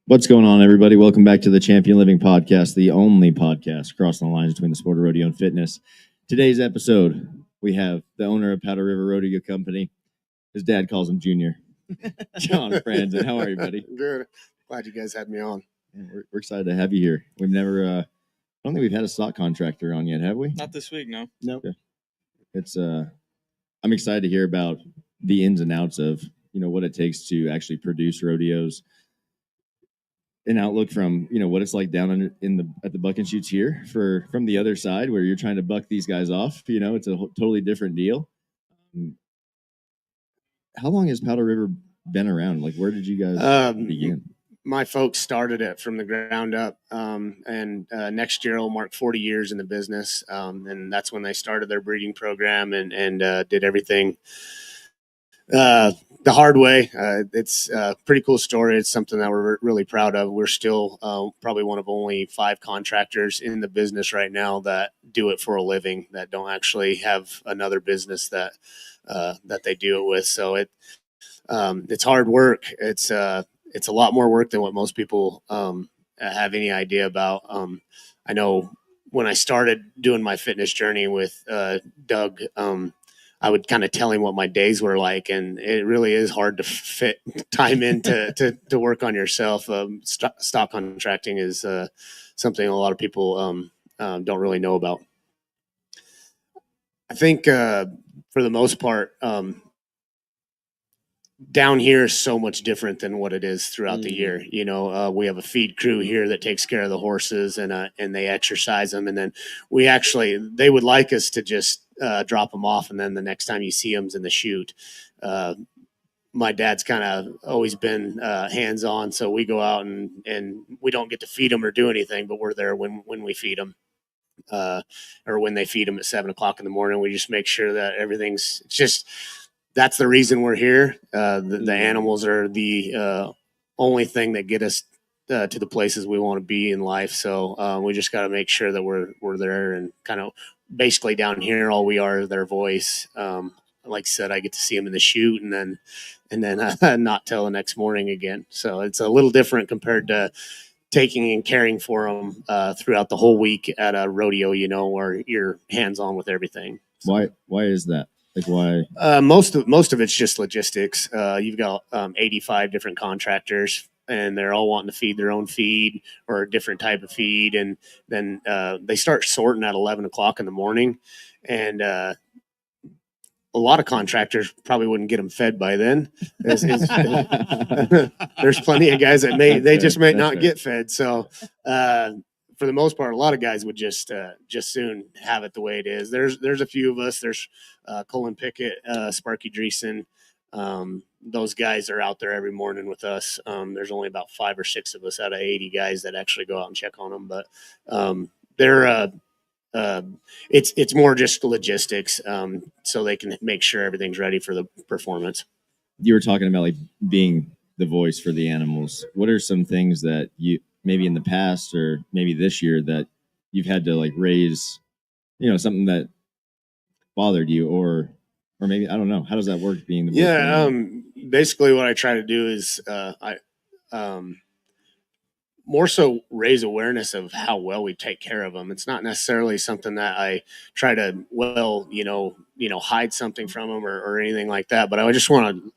What's going on, everybody? Welcome back to the Champion Living Podcast, the only podcast crossing the lines between the sport of rodeo and fitness. Today's episode, we have the owner of Powder River Rodeo Company. His dad calls him Junior. John Franzen. How are you, buddy? Good. Glad you guys had me on. Yeah, we're excited to have you here. We've never, I don't think we've had a stock contractor on yet, have we? Not this week, no. Nope. Okay. It's, I'm excited to hear about the ins and outs of, what it takes to actually produce rodeos. An outlook from what it's like down at the buck and shoots here from the other side where you're trying to buck these guys off. It's a totally different deal. How long has Powder River been around? Like, where did you guys begin? My folks started it from the ground up, and next year will mark 40 years in the business, and that's when they started their breeding program and did everything the hard way. It's a pretty cool story. It's something that we're really proud of. We're still probably one of only 5 contractors in the business right now that do it for a living, that don't actually have another business that they do it with. So it's hard work. It's a lot more work than what most people have any idea about. I know when I started doing my fitness journey with Doug, I would kind of tell him what my days were like, and it really is hard to fit time in to work on yourself. Stock contracting is something a lot of people don't really know about. I think for the most part, down here is so much different than what it is throughout the year. We have a feed crew here that takes care of the horses and they exercise them. And then they would like us to just drop them off. And then the next time you see them is in the chute. My dad's kind of always been hands-on. So we go out and we don't get to feed them or do anything, but we're there when we feed them. Or when they feed them at 7 o'clock in the morning. We just make sure that that's the reason we're here. The animals are the only thing that get us to the places we want to be in life. So we just got to make sure that we're there and kind of basically down here. All we are is their voice. Like I said, I get to see them in the chute and then not till the next morning again. So it's a little different compared to taking and caring for them throughout the whole week at a rodeo, where you're hands on with everything. So, why is that? Like, why? Most of it's just logistics. You've got 85 different contractors, and they're all wanting to feed their own feed or a different type of feed. And then they start sorting at 11 o'clock in the morning. And a lot of contractors probably wouldn't get them fed by then. There's plenty of guys that may not get fed. So for the most part, a lot of guys would just soon have it the way it is. There's a few of us. There's Colin Pickett, Sparky Dreesen. Those guys are out there every morning with us. There's only about 5 or 6 of us out of 80 guys that actually go out and check on them. But they're it's more just logistics, so they can make sure everything's ready for the performance. You were talking about like being the voice for the animals. What are some things that you maybe in the past or maybe this year that you've had to like raise, something that bothered you or maybe, I don't know, how does that work being the voice? Yeah. Basically what I try to do is, more so raise awareness of how well we take care of them. It's not necessarily something that I try to, hide something from them or anything like that. But I just want to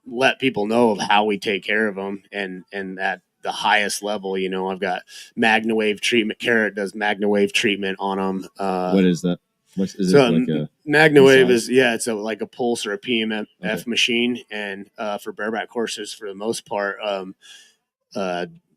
let people know of how we take care of them and at the highest level. I've got MagnaWave treatment. Carrot does MagnaWave treatment on them. What is that? Is so it like a MagnaWave is it's like a pulse or a PMF machine, and for bareback horses for the most part.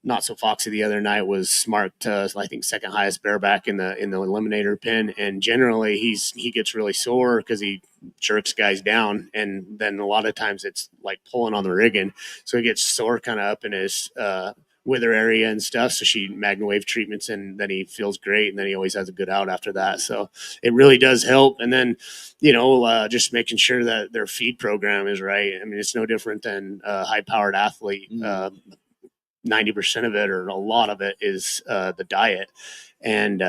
Not So Foxy the other night was marked, I think, second highest bareback in the eliminator pin, and generally he gets really sore because he jerks guys down, and then a lot of times it's like pulling on the rigging, so he gets sore kind of up in his wither area and stuff. So she MagnaWave treatments, and then he feels great, and then he always has a good out after that. So it really does help. And then just making sure that their feed program is right. I mean, it's no different than a high powered athlete. 90% of it or a lot of it is the diet, and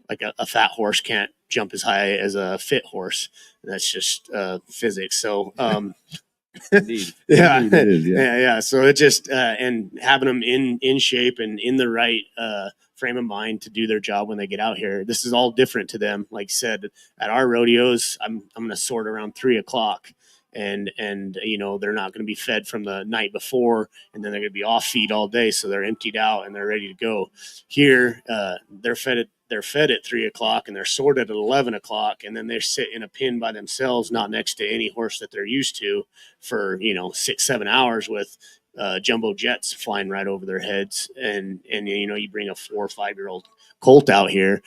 like a fat horse can't jump as high as a fit horse. That's just physics. So Indeed. Yeah. Indeed it is, Yeah. So it just and having them in shape and in the right frame of mind to do their job when they get out here. This is all different to them. Like I said, at our rodeos, I'm going to sort around 3 o'clock. And you know, they're not going to be fed from the night before, and then they're going to be off feed all day, so they're emptied out and they're ready to go. Here, they're fed at 3 o'clock and they're sorted at 11 o'clock, and then they sit in a pen by themselves, not next to any horse that they're used to, for 6-7 hours with jumbo jets flying right over their heads. And you bring a 4 or 5 year old colt out here,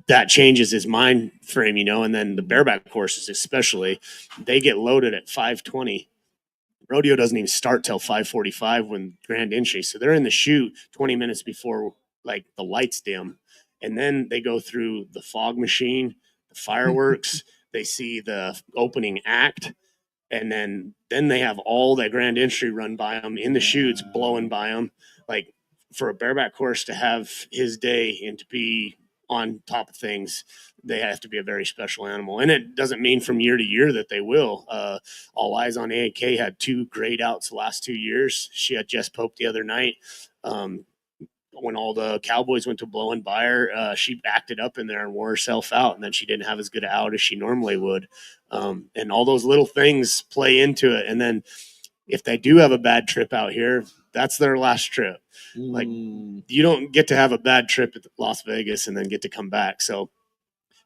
that changes his mind frame, and then the bareback horses especially, they get loaded at 5:20. Rodeo doesn't even start till 5:45 when grand entry, so they're in the chute 20 minutes before like the lights dim, and then they go through the fog machine, the fireworks, they see the opening act, and then they have all that grand entry run by them in the chutes, blowing by them. Like, for a bareback horse to have his day and to be on top of things, they have to be a very special animal. And it doesn't mean from year to year that they will. All Eyes on AAK had 2 great outs the last 2 years. She had Jess Pope the other night. When all the Cowboys went to blowing by her, she acted up in there and wore herself out, and then she didn't have as good an out as she normally would. And all those little things play into it. And then if they do have a bad trip out here, that's their last trip. Like, you don't get to have a bad trip at Las Vegas and then get to come back. So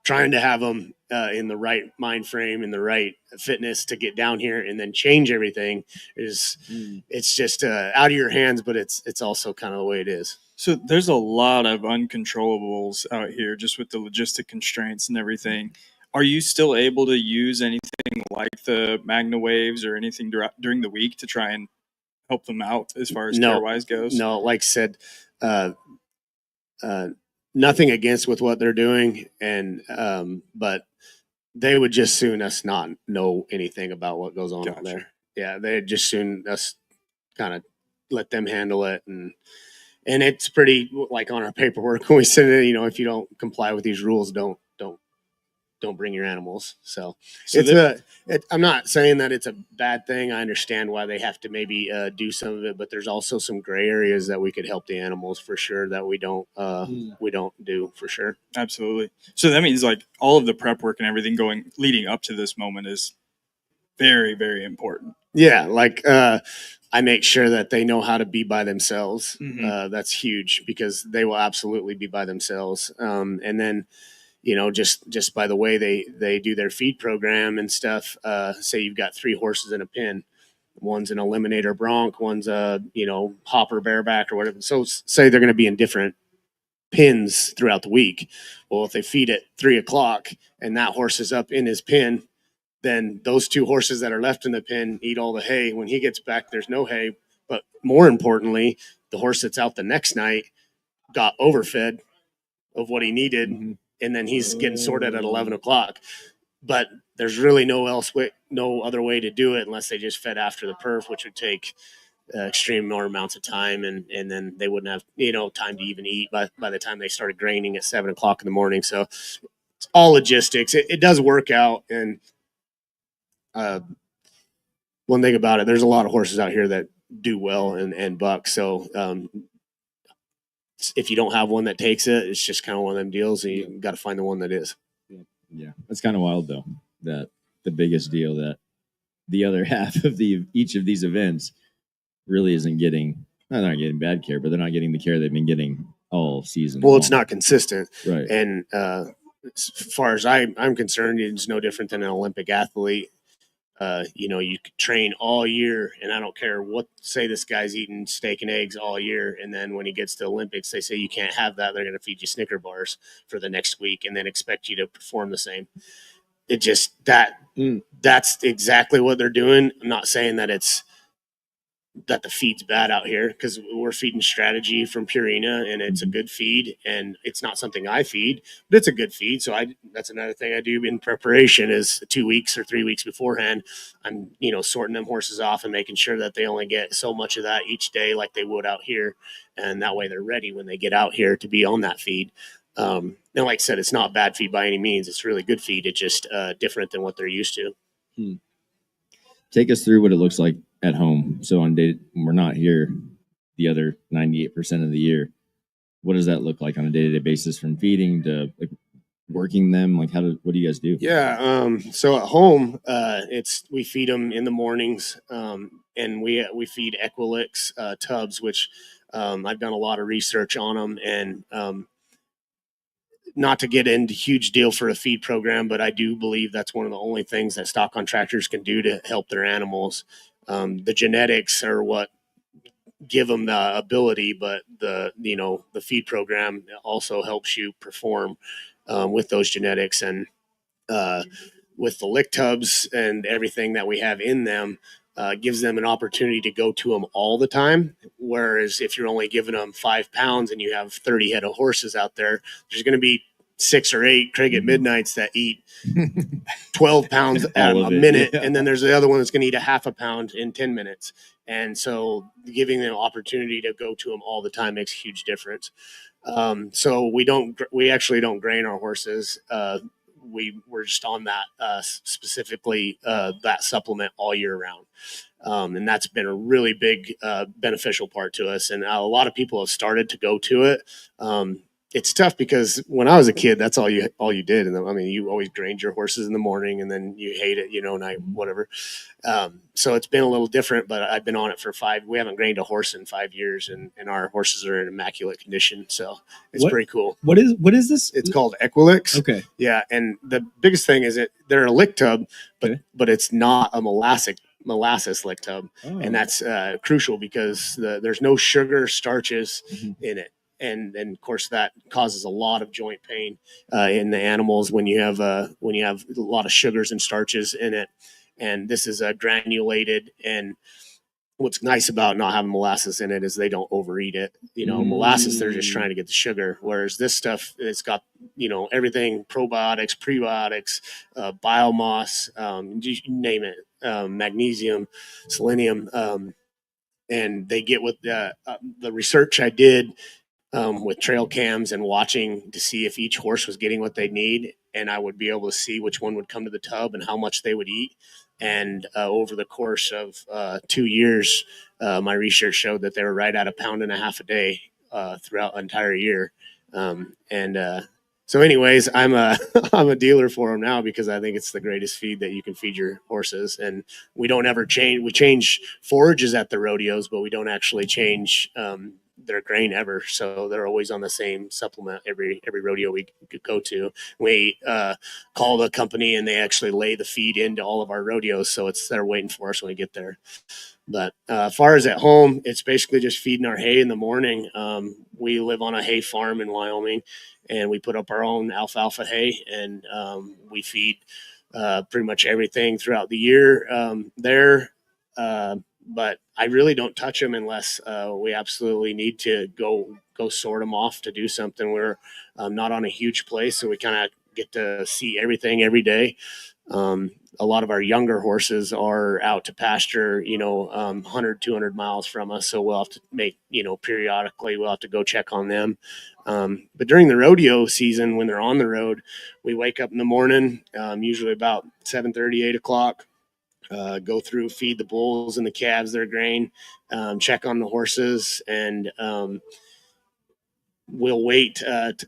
trying to have them in the right mind frame, in the right fitness to get down here and then change everything it's just out of your hands, but it's also kind of the way it is. So there's a lot of uncontrollables out here just with the logistic constraints and everything. Are you still able to use anything like the Magna Waves or anything during the week to try and help them out as far as care-wise goes? No, like I said, nothing against with what they're doing, and but they would just soon us not know anything about what goes on over there. Yeah, they'd just soon us kind of let them handle it, and it's pretty, like, on our paperwork when we send it, if you don't comply with these rules, don't bring your animals. So I'm not saying that it's a bad thing. I understand why they have to maybe do some of it, but there's also some gray areas that we could help the animals for sure that we don't do for sure. Absolutely. So that means like all of the prep work and everything leading up to this moment is very, very important. Yeah, like I make sure that they know how to be by themselves. That's huge because they will absolutely be by themselves. And then, just by the way they do their feed program and stuff, say you've got 3 horses in a pen. One's an eliminator bronc, one's a, hopper bareback or whatever. So say they're going to be in different pins throughout the week. Well, if they feed at 3 o'clock and that horse is up in his pen, then those 2 horses that are left in the pen eat all the hay. When he gets back, there's no hay. But more importantly, the horse that's out the next night got overfed of what he needed, and then he's getting sorted at 11 o'clock. But there's really no other way to do it unless they just fed after the perf, which would take extreme more amounts of time, and then they wouldn't have time to even eat by the time they started graining at 7 o'clock in the morning. So it's all logistics. It does work out, and one thing about it, there's a lot of horses out here that do well and buck. So if you don't have one that takes it, it's just kind of one of them deals. And you got to find the one that is. Yeah, that's kind of wild though. That the biggest deal that the other half of each of these events really isn't getting. They're not getting bad care, but they're not getting the care they've been getting all season. Well, it's not consistent, right? And as far as I'm concerned, it's no different than an Olympic athlete. You could train all year, and I don't care what, say this guy's eating steak and eggs all year, and then when he gets to Olympics, they say you can't have that. They're going to feed you Snicker bars for the next week, and then expect you to perform the same. It just that's exactly what they're doing. I'm not saying that that the feed's bad out here, because we're feeding Strategy from Purina, and it's a good feed, and it's not something I feed, but it's a good feed. So that's another thing I do in preparation is 2 weeks or 3 weeks beforehand. I'm, sorting them horses off and making sure that they only get so much of that each day like they would out here. And that way they're ready when they get out here to be on that feed. And like I said, it's not bad feed by any means. It's really good feed. It's just different than what they're used to. take us through what it looks like at home. So on day we're not here the other 98% of the year. What does that look like on a day-to-day basis, from feeding to like working them? Like what do you guys do? Yeah. So at home, we feed them in the mornings, and we feed Equilix tubs, which I've done a lot of research on them, and not to get into huge deal for a feed program, but I do believe that's one of the only things that stock contractors can do to help their animals. The genetics are what give them the ability, but the feed program also helps you perform with those genetics, and with the lick tubs and everything that we have in them, gives them an opportunity to go to them all the time. Whereas if you're only giving them 5 pounds and you have 30 head of horses out there, there's going to be 6 or 8 Craig at Midnights that eat 12 pounds at a minute. Yeah. And then there's the other one that's going to eat a half a pound in 10 minutes. And so giving them opportunity to go to them all the time makes a huge difference. So we actually don't grain our horses. We're just on that specifically that supplement all year round. And that's been a really big beneficial part to us. And a lot of people have started to go to it. It's tough because when I was a kid, that's all you did. And I mean, you always grained your horses in the morning, and then you hate it, night, whatever. So it's been a little different, but I've been on it for we haven't grained a horse in 5 years, and our horses are in immaculate condition. So it's pretty cool. What is this? It's called Equilix. Okay. Yeah. And the biggest thing is they're a lick tub, but it's not a molasses lick tub. Oh. And that's crucial because there's no sugar, starches in it. And of course that causes a lot of joint pain in the animals when you have a lot of sugars and starches in it. And this is granulated. And what's nice about not having molasses in it is they don't overeat it. Molasses, they're just trying to get the sugar. Whereas this stuff, it's got everything: probiotics, prebiotics, biomass, you name it, magnesium, selenium, and they get with the research I did. With trail cams and watching to see if each horse was getting what they need, and I would be able to see which one would come to the tub and how much they would eat. And over the course of 2 years, my research showed that they were right at 1.5 pounds a day throughout the entire year. So anyways, I'm a dealer for them now because I think it's the greatest feed that you can feed your horses. And we don't ever change. We change forages at the rodeos, but we don't actually change their grain ever. So they're always on the same supplement every rodeo we go to. We call the company and they actually lay the feed into all of our rodeos. So they're waiting for us when we get there. But as far as at home, it's basically just feeding our hay in the morning. We live on a hay farm in Wyoming, and we put up our own alfalfa hay, and we feed pretty much everything throughout the year there. But I really don't touch them unless we absolutely need to go sort them off to do something. We're not on a huge place, so we kind of get to see everything every day. A lot of our younger horses are out to pasture, 100, 200 miles from us. So we'll have to make, periodically we'll have to go check on them. But during the rodeo season, when they're on the road, we wake up in the morning, usually about 7:30, 8 o'clock. Go through, feed the bulls and the calves their grain, check on the horses, and we'll wait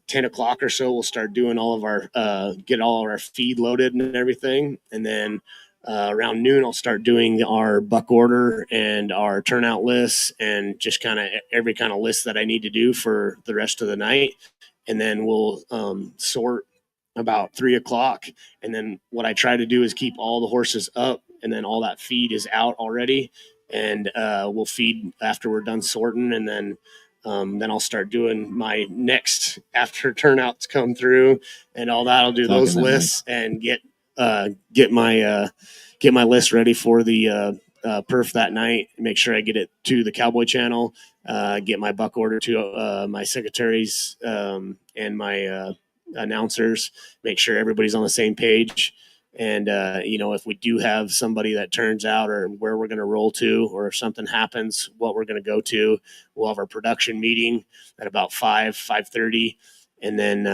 10 o'clock or so. We'll start doing all of our get all of our feed loaded and everything, and then around noon I'll start doing our buck order and our turnout lists and just kind of every kind of list that I need to do for the rest of the night. And then we'll sort about 3 o'clock, and then what I try to do is keep all the horses up, and then all that feed is out already, and we'll feed after we're done sorting. And then I'll start doing my next after turnouts come through and all that. I'll do those lists and get my list ready for the perf that night. Make sure I get it to the Cowboy Channel, get my buck order to my secretaries and my announcers, make sure everybody's on the same page. And, if we do have somebody that turns out or where we're going to roll to, or if something happens, what we're going to go to, we'll have our production meeting at about 5:30. And then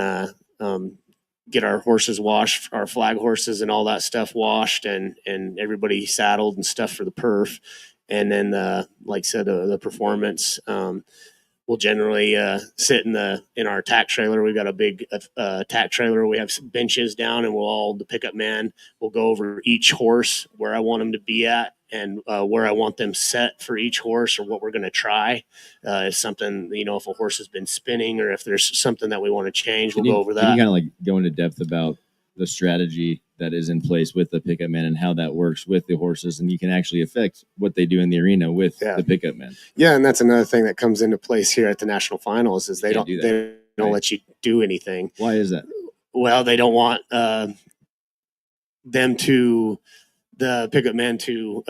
get our horses washed, our flag horses and all that stuff washed, and everybody saddled and stuff for the perf. And then, like I said, the performance. We'll generally sit in our tack trailer. We've got a big tack trailer. We have some benches down, and the pickup man will go over each horse where I want them to be at, and where I want them set for each horse, or what we're going to try. If something, if a horse has been spinning, or if there's something that we want to change, we'll go over that. Can you kind of like go into depth about the strategy that is in place with the pickup man and how that works with the horses, and you can actually affect what they do in the arena with the pickup man? Yeah, and that's another thing that comes into place here at the national finals is they don't let you do anything. Why is that? Well, they don't want the pickup man to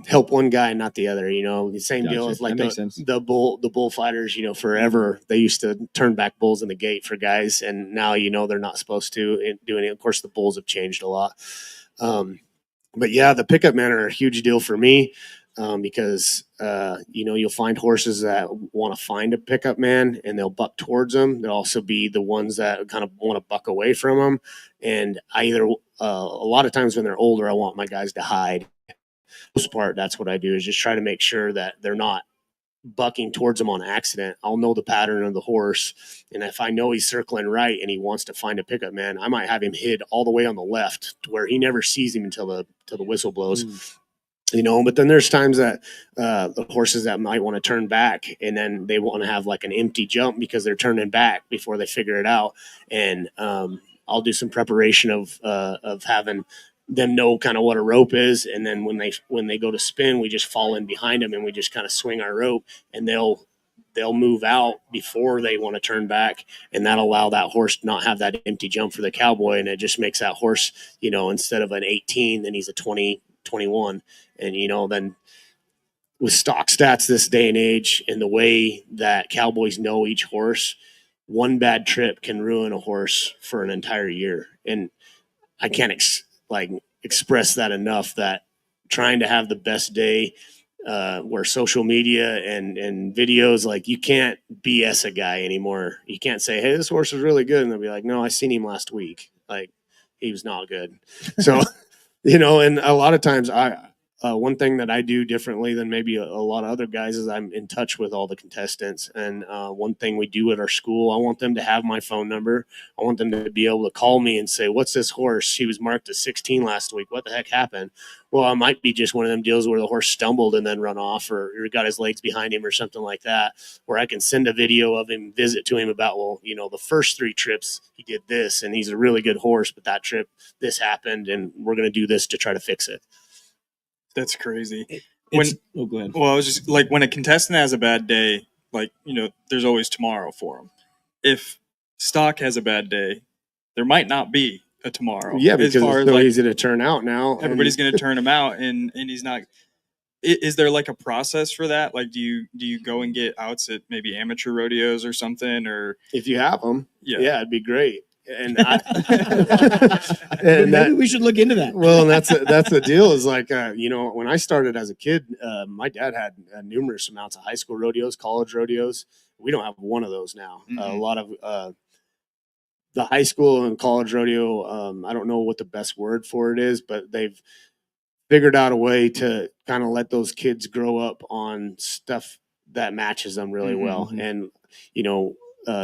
help one guy and not the other. The same deal as like the bullfighters. Forever they used to turn back bulls in the gate for guys, and now they're not supposed to do any. Of course, the bulls have changed a lot, but yeah, the pickup men are a huge deal for me. Because you'll find horses that want to find a pickup man and they'll buck towards them. There'll also be the ones that kind of want to buck away from them. And a lot of times when they're older, I want my guys to hide. For the most part, that's what I do, is just try to make sure that they're not bucking towards them on accident. I'll know the pattern of the horse, and if I know he's circling right and he wants to find a pickup man, I might have him hid all the way on the left to where he never sees him until the whistle blows. But then there's times that the horses that might want to turn back, and then they want to have like an empty jump because they're turning back before they figure it out. And I'll do some preparation of having them know kind of what a rope is, and then when they go to spin, we just fall in behind them and we just kind of swing our rope, and they'll move out before they want to turn back, and that'll allow that horse to not have that empty jump for the cowboy, and it just makes that horse, instead of an 18, then he's a 20, 21. And then with stock stats this day and age, and the way that cowboys know each horse, one bad trip can ruin a horse for an entire year. And I can't express that enough, that trying to have the best day, where social media and videos, like, you can't BS a guy anymore. You can't say, hey, this horse is really good, and they'll be like, no, I seen him last week, like, he was not good. So and a lot of times one thing that I do differently than maybe a lot of other guys is I'm in touch with all the contestants. And one thing we do at our school, I want them to have my phone number. I want them to be able to call me and say, what's this horse? He was marked as 16 last week. What the heck happened? Well, it might be just one of them deals where the horse stumbled and then run off, or got his legs behind him or something like that, where I can send a video of him, visit to him about, the first 3 trips he did this, and he's a really good horse, but that trip this happened, and we're going to do this to try to fix it. That's crazy. Go ahead. Well, I was just like, when a contestant has a bad day, like, there's always tomorrow for him. If stock has a bad day, there might not be a tomorrow. Yeah, because it's so easy to turn out now. Everybody's going to turn him out, and he's not. Is there like a process for that? Like, do you go and get outs at maybe amateur rodeos or something, or if you have them? Yeah, it'd be great. And maybe we should look into that. Well, and that's the deal, is like, when I started as a kid, my dad had numerous amounts of high school rodeos, college rodeos. We don't have one of those now. Mm-hmm. A lot of the high school and college rodeo, I don't know what the best word for it is, but they've figured out a way to kind of let those kids grow up on stuff that matches them really well. And,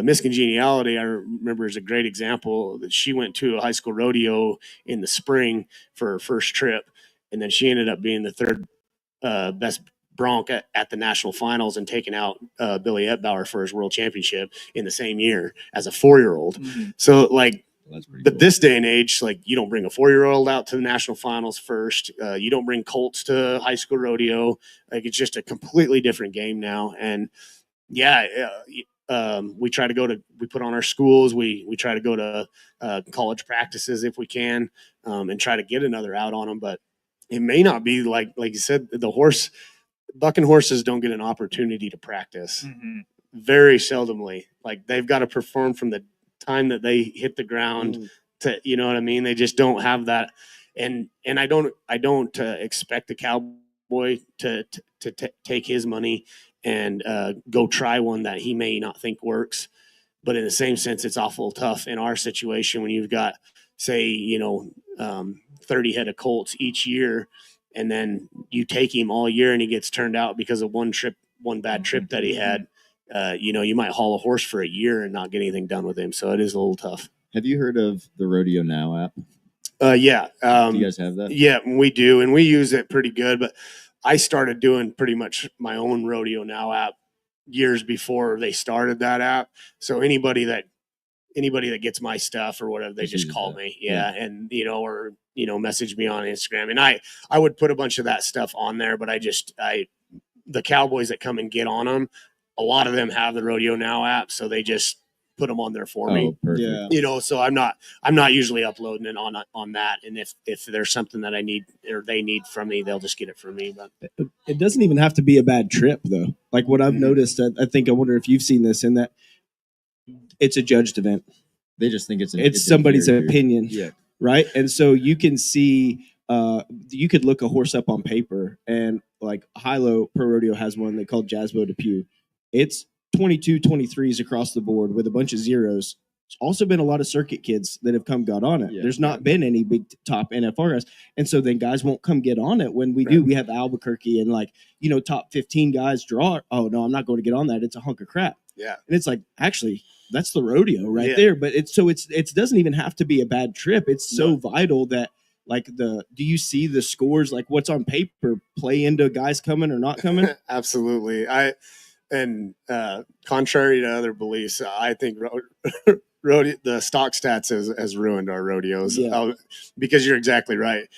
Miss Congeniality, I remember, is a great example that she went to a high school rodeo in the spring for her first trip. And then she ended up being the third best bronc at the national finals, and taking out Billy Etbauer for his world championship in the same year as a 4-year-old. So, like, but this day and age, like, you don't bring a 4-year-old out to the national finals first. You don't bring colts to high school rodeo. Like, it's just a completely different game now. And we try to we put on our schools. We try to go to college practices if we can, and try to get another out on them. But it may not be like you said, bucking horses don't get an opportunity to practice very seldomly. Like, they've got to perform from the time that they hit the ground to, you know what I mean? They just don't have that. And I don't expect a cowboy to take his money and go try one that he may not think works. But in the same sense, it's awful tough in our situation when you've got, say, 30 head of colts each year, and then you take him all year and he gets turned out because of one bad trip that he had. You might haul a horse for a year and not get anything done with him. So it is a little tough. Have you heard of the Rodeo Now app? Yeah. Do you guys have that? Yeah, we do, and we use it pretty good. But I started doing pretty much my own Rodeo Now app years before they started that app. So anybody that gets my stuff or whatever, they just call me. Yeah. And, or, message me on Instagram. And I would put a bunch of that stuff on there, but the cowboys that come and get on them, a lot of them have the Rodeo Now app. So they just put them on there for me. Perfect. Yeah. So I'm not usually uploading it on that. And if there's something that I need or they need from me, they'll just get it from me. But it doesn't even have to be a bad trip though. Like what I've noticed, I wonder if you've seen this in that it's a judged event. They just think it's somebody's opinion. Yeah. Right. And so you can see, you could look a horse up on paper, and like Hilo Pro Rodeo has one they call Jazzbo Depew. It's 22, 23s across the board with a bunch of zeros. There's also been a lot of circuit kids that have got on it. Yeah, there's not been any big top NFR guys. And so then guys won't come get on it when we do. We have Albuquerque and top 15 guys draw. Oh, no, I'm not going to get on that. It's a hunk of crap. Yeah. And it's like, actually, that's the rodeo right there. But it doesn't even have to be a bad trip. It's so vital that do you see the scores, like what's on paper play into guys coming or not coming? Absolutely. Contrary to other beliefs, I think rodeo, the stock stats has ruined our rodeos. Because you're exactly right.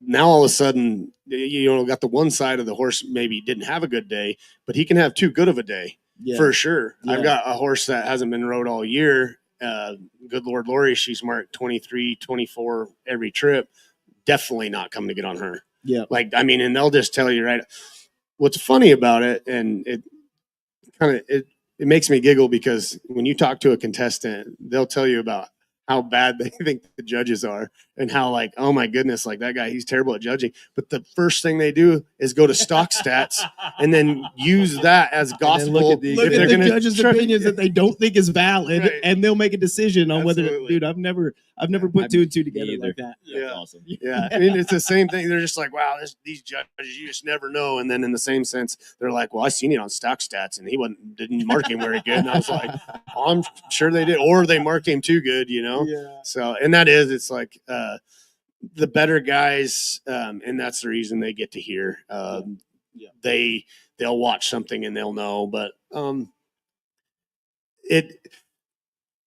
Now all of a sudden, got the one side of the horse maybe didn't have a good day, but he can have too good of a day. Yeah. For sure. Yeah. I've got a horse that hasn't been rode all year. Good Lord Lori, she's marked 23, 24 every trip. Definitely not coming to get on her. Yeah. And they'll just tell you, right? What's funny about it, and it makes me giggle, because when you talk to a contestant, they'll tell you about how bad they think the judges are and how oh my goodness, that guy, he's terrible at judging. But the first thing they do is go to stock stats and then use that as gospel. Look at the judges' opinions that they don't think is valid, right. And they'll make a decision on whether, dude, I've never put two and two together like that. Yeah. That's awesome. Yeah. It's the same thing. They're just like, wow, these judges, you just never know. And then in the same sense, they're like, well, I seen it on stock stats and he didn't mark him very good. And I was like, oh, I'm sure they did. Or they mark him too good, Yeah. So, and it's like, the better guys, and that's the reason they get to hear. They'll watch something and they'll know, but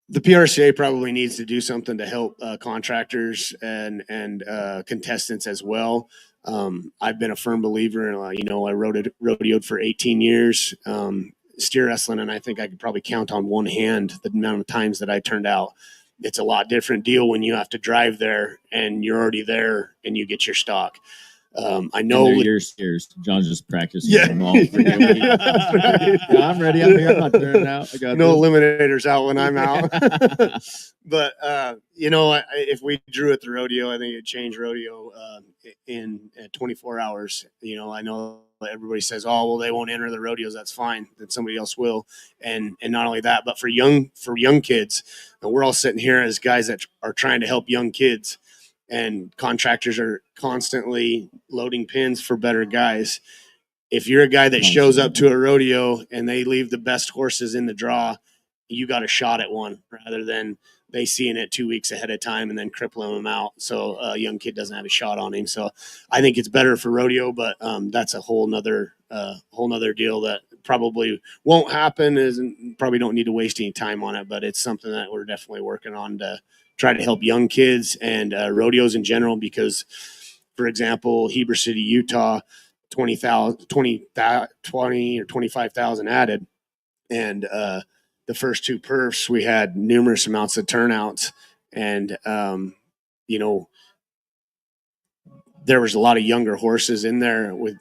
the PRCA probably needs to do something to help contractors and contestants as well. I've been a firm believer in, I rodeoed for 18 years, steer wrestling, and I think I could probably count on one hand the amount of times that I turned out. It's a lot different deal when you have to drive there and you're already there and you get your stock. I know your steers. John's just practicing. Yeah. Them all for I'm ready. I'm not turning out. I got no eliminators out when I'm out. But if we drew at the rodeo, I think it'd change rodeo in 24 hours. I know everybody says, "Oh, well, they won't enter the rodeos." That's fine. Then somebody else will. And not only that, but for young kids, and we're all sitting here as guys that are trying to help young kids. And contractors are constantly loading pins for better guys. If you're a guy that shows up to a rodeo and they leave the best horses in the draw, you got a shot at one, rather than they seeing it 2 weeks ahead of time and then crippling them out. So a young kid doesn't have a shot on him. So I think it's better for rodeo, but that's a whole nother deal that probably won't happen. Probably don't need to waste any time on it, but it's something that we're definitely working on to try to help young kids and rodeos in general, because, for example, Heber City, Utah, 20 or 25,000 added. And the first two perfs, we had numerous amounts of turnouts. And, there was a lot of younger horses in there with,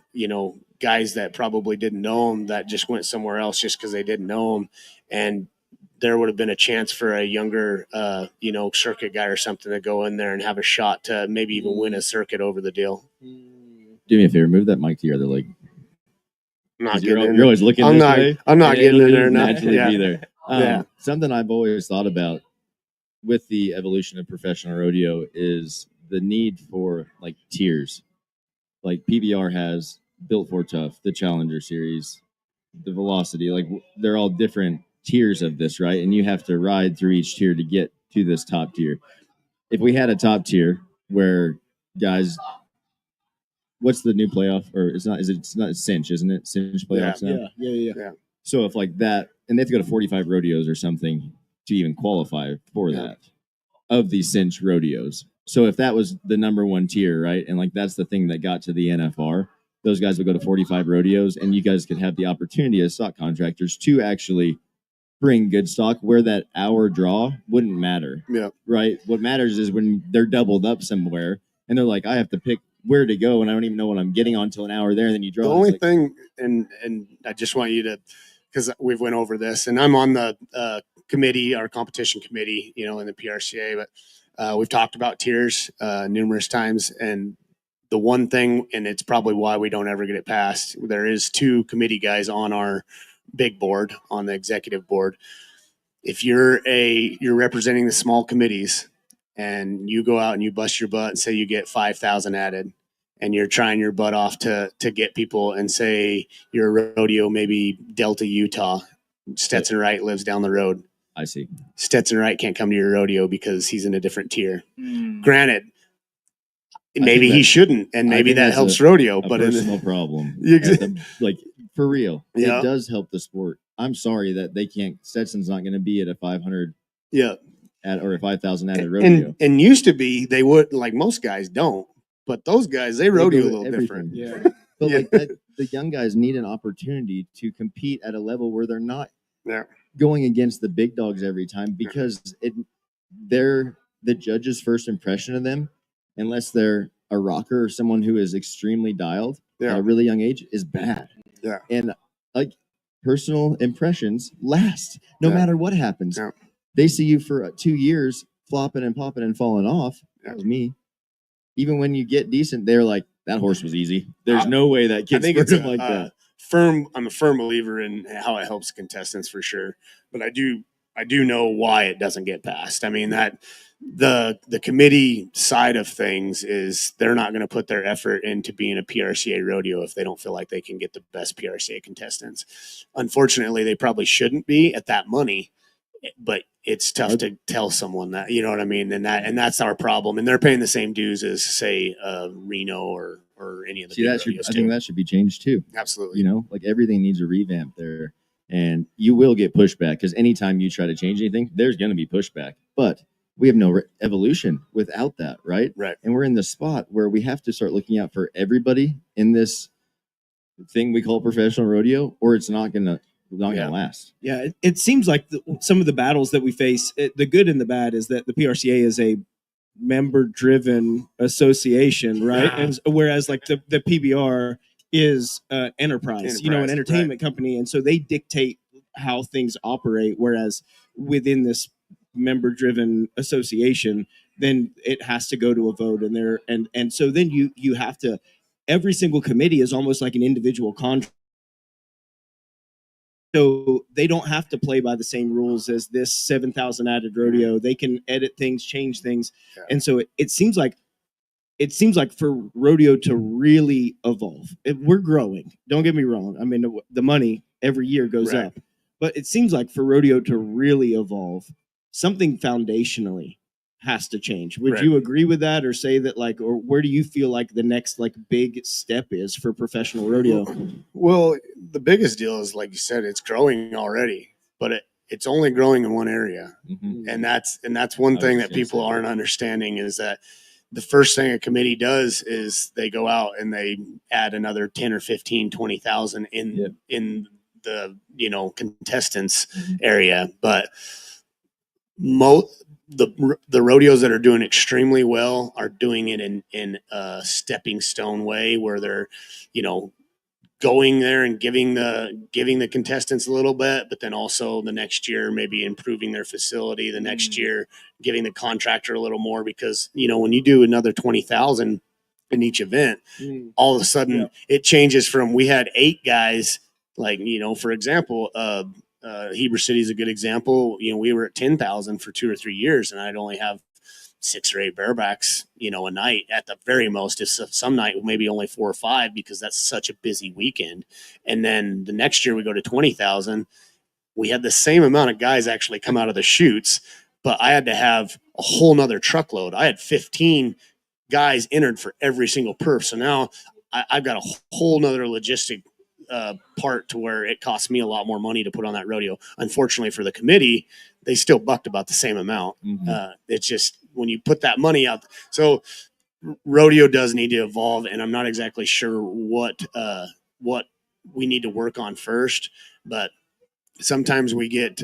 guys that probably didn't know them that just went somewhere else just because they didn't know them. And there would have been a chance for a younger, circuit guy or something to go in there and have a shot to maybe even win a circuit over the deal. Do me a favor, move that mic to your other leg. I'm not you're always looking this way. I'm not getting in there. Naturally be there. Something I've always thought about with the evolution of professional rodeo is the need for like tiers. Like PBR has Built for Tough, the Challenger Series, the Velocity. Like they're all different tiers of this, right? And you have to ride through each tier to get to this top tier. If we had a top tier where guys, what's the new playoff? Or it's not? Is it? It's not Cinch, isn't it? Cinch playoffs now. Yeah. So if like that, and they have to go to 45 rodeos or something to even qualify for that of these cinch rodeos. So if that was the number one tier, right, and like that's the thing that got to the NFR, those guys would go to 45 rodeos, and you guys could have the opportunity as stock contractors to actually bring good stock where that hour draw wouldn't matter. Yeah. Right. What matters is when they're doubled up somewhere and they're like, I have to pick where to go, and I don't even know what I'm getting on until an hour there, and then you draw. The only thing, and I just want you to, because we've went over this, and I'm on the committee, our competition committee, in the PRCA, but we've talked about tiers numerous times, and the one thing, and it's probably why we don't ever get it passed, there is 2 committee guys on our big board, on the executive board. If you're representing the small committees and you go out and you bust your butt and say you get 5,000 added, and you're trying your butt off to get people, and say you're a rodeo, maybe Delta, Utah, Stetson Wright lives down the road. I see. Stetson Wright can't come to your rodeo because he's in a different tier. Granted, maybe he shouldn't, and maybe that helps rodeo, a but personal problem. Like for real, it does help the sport. I'm sorry that they can't. Stetson's not going to be at a 500. Yeah. Or a 5,000 added rodeo. And used to be, they would, like most guys don't, but those guys, they rodeo a little different. Yeah. But like the young guys need an opportunity to compete at a level where they're not going against the big dogs every time, because they're the judge's first impression of them, unless they're a rocker or someone who is extremely dialed at a really young age, is bad. Yeah. And like personal impressions last no matter what happens. Yeah. They see you for 2 years flopping and popping and falling off. That was me. Even when you get decent, they're like, that horse was easy. There's no way that kid's him like that. I'm a firm believer in how it helps contestants for sure. But I do know why it doesn't get passed. I mean, that the committee side of things is they're not going to put their effort into being a PRCA rodeo if they don't feel like they can get the best PRCA contestants. Unfortunately, they probably shouldn't be at that money, but it's tough to tell someone that, you know what I mean? And that's our problem. And they're paying the same dues as, say, Reno or any of the I think that should be changed too. Absolutely. Like everything needs a revamp there. And you will get pushback, because anytime you try to change anything, there's going to be pushback. But we have no evolution without that, right? Right. And we're in the spot where we have to start looking out for everybody in this thing we call professional rodeo, or it's not going to last. Yeah, it seems like some of the battles that we face, the good and the bad, is that the PRCA is a member-driven association, right? And whereas like the PBR is enterprise, an entertainment company, and so they dictate how things operate. Whereas within this member-driven association, then it has to go to a vote, and so then you have to. Every single committee is almost like an individual contract. So they don't have to play by the same rules as this 7,000 added rodeo. They can edit things, change things. Yeah. And so it seems like for rodeo to really evolve, we're growing. Don't get me wrong. I mean, the money every year goes up. But it seems like for rodeo to really evolve, something foundationally has to change. Would you agree with that, or say that, like, or where do you feel like the next like big step is for professional rodeo? Well, the biggest deal is, like you said, it's growing already, but it's only growing in one area. Mm-hmm. And that's one thing that people aren't understanding, is that the first thing a committee does is they go out and they add another 10 or 15, 20,000 in the, contestants area. But the rodeos that are doing extremely well are doing it in a stepping stone way, where they're, going there and giving the contestants a little bit, but then also the next year maybe improving their facility, the next year giving the contractor a little more, because when you do another 20,000 in each event, all of a sudden it changes from, we had 8 guys, like, for example, Heber City is a good example. We were at 10,000 for 2 or 3 years, and I'd only have 6 or 8 barebacks, a night at the very most. If some night maybe only 4 or 5, because that's such a busy weekend. And then the next year we go to 20,000. We had the same amount of guys actually come out of the chutes, but I had to have a whole nother truckload. I had 15 guys entered for every single perf. So now I've got a whole nother logistic part to where it costs me a lot more money to put on that rodeo. Unfortunately for the committee, they still bucked about the same amount. It's just when you put that money out. So rodeo does need to evolve, and I'm not exactly sure what we need to work on first, but sometimes we get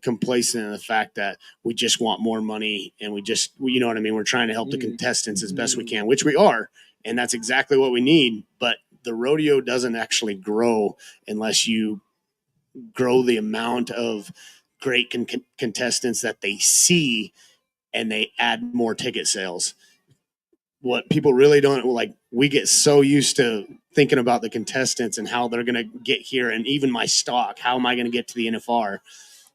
complacent in the fact that we just want more money, and you know what I mean? We're trying to help the contestants as best we can, which we are, and that's exactly what we need. But the rodeo doesn't actually grow unless you grow the amount of great contestants that they see, and they add more ticket sales. What people really don't like, we get so used to thinking about the contestants and how they're going to get here, and even my stock, how am I going to get to the NFR?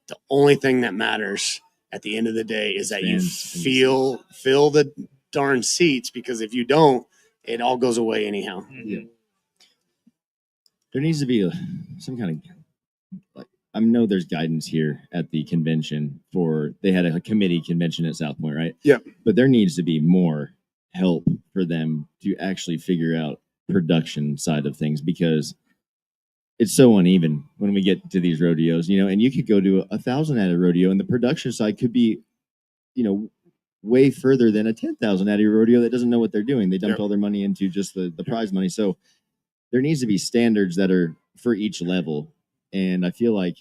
The only thing that matters at the end of the day is that you fill the darn seats, because if you don't, it all goes away anyhow. Yeah. There needs to be some kind of, I know there's guidance here at the convention they had a committee convention at South Point, right? Yeah. But there needs to be more help for them to actually figure out production side of things, because it's so uneven when we get to these rodeos, and you could go to 1,000 at a rodeo, and the production side could be, way further than a 10,000 at a rodeo that doesn't know what they're doing. They dumped all their money into just the prize money. So there needs to be standards that are for each level. And I feel like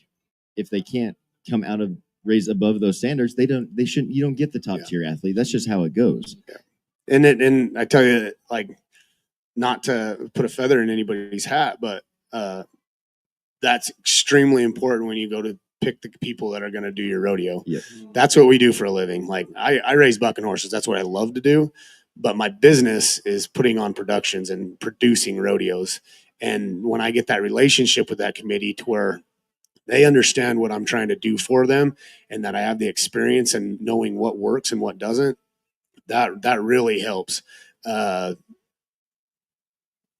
if they can't come out of raise above those standards, you don't get the top tier athlete. That's just how it goes. Yeah. And I tell you, like, not to put a feather in anybody's hat, but that's extremely important when you go to pick the people that are going to do your rodeo. Yep. That's what we do for a living. Like, I raise bucking horses. That's what I love to do. But my business is putting on productions and producing rodeos. And when I get that relationship with that committee to where they understand what I'm trying to do for them, and that I have the experience and knowing what works and what doesn't, that really helps.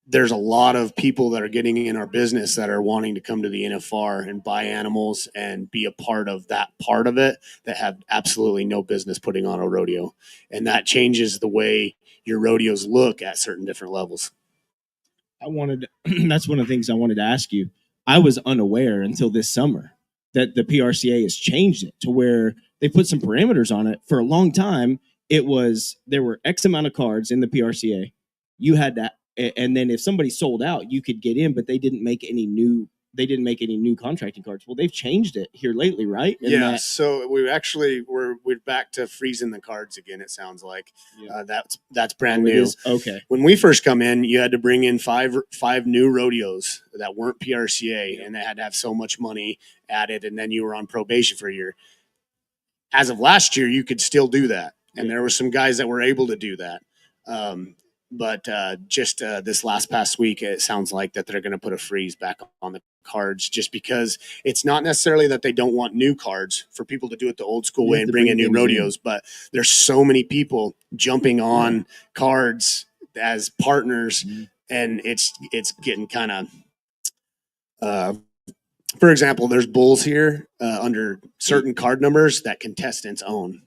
There's a lot of people that are getting in our business that are wanting to come to the NFR and buy animals and be a part of that part of it, that have absolutely no business putting on a rodeo. And that changes the way your rodeos look at certain different levels. That's one of the things I wanted to ask you. I was unaware until this summer that the PRCA has changed it to where they put some parameters on it. For a long time, there were X amount of cards in the PRCA. You had that. And then if somebody sold out, you could get in, but they didn't make any new contracting cards. Well, they've changed it here lately, right? So we're back to freezing the cards again. It sounds like that's brand new. Okay. When we first come in, you had to bring in five new rodeos that weren't PRCA, and they had to have so much money added, and then you were on probation for a year. As of last year, you could still do that, and there were some guys that were able to do that. But just this past week, it sounds like that they're going to put a freeze back on the cards, just because it's not necessarily that they don't want new cards for people to do it the old school way and bring in new rodeos, but there's so many people jumping on cards as partners, and it's getting kind of for example, there's bulls here under certain card numbers that contestants own.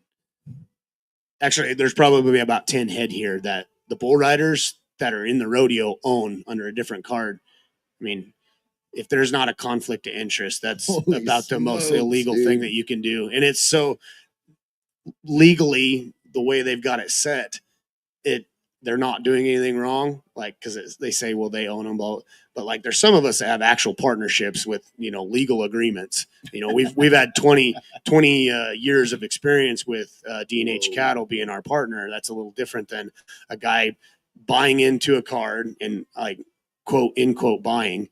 Actually, there's probably about 10 head here that the bull riders that are in the rodeo own under a different card. I mean, if there's not a conflict of interest, that's about the most illegal thing that you can do. And it's so legally, the way they've got it set, they're not doing anything wrong. Like, because they say, well, they own them, but like, there's some of us that have actual partnerships with, legal agreements. We've had 20 years of experience with D&H Cattle being our partner. That's a little different than a guy buying into a card and, like, quote, in quote, buying.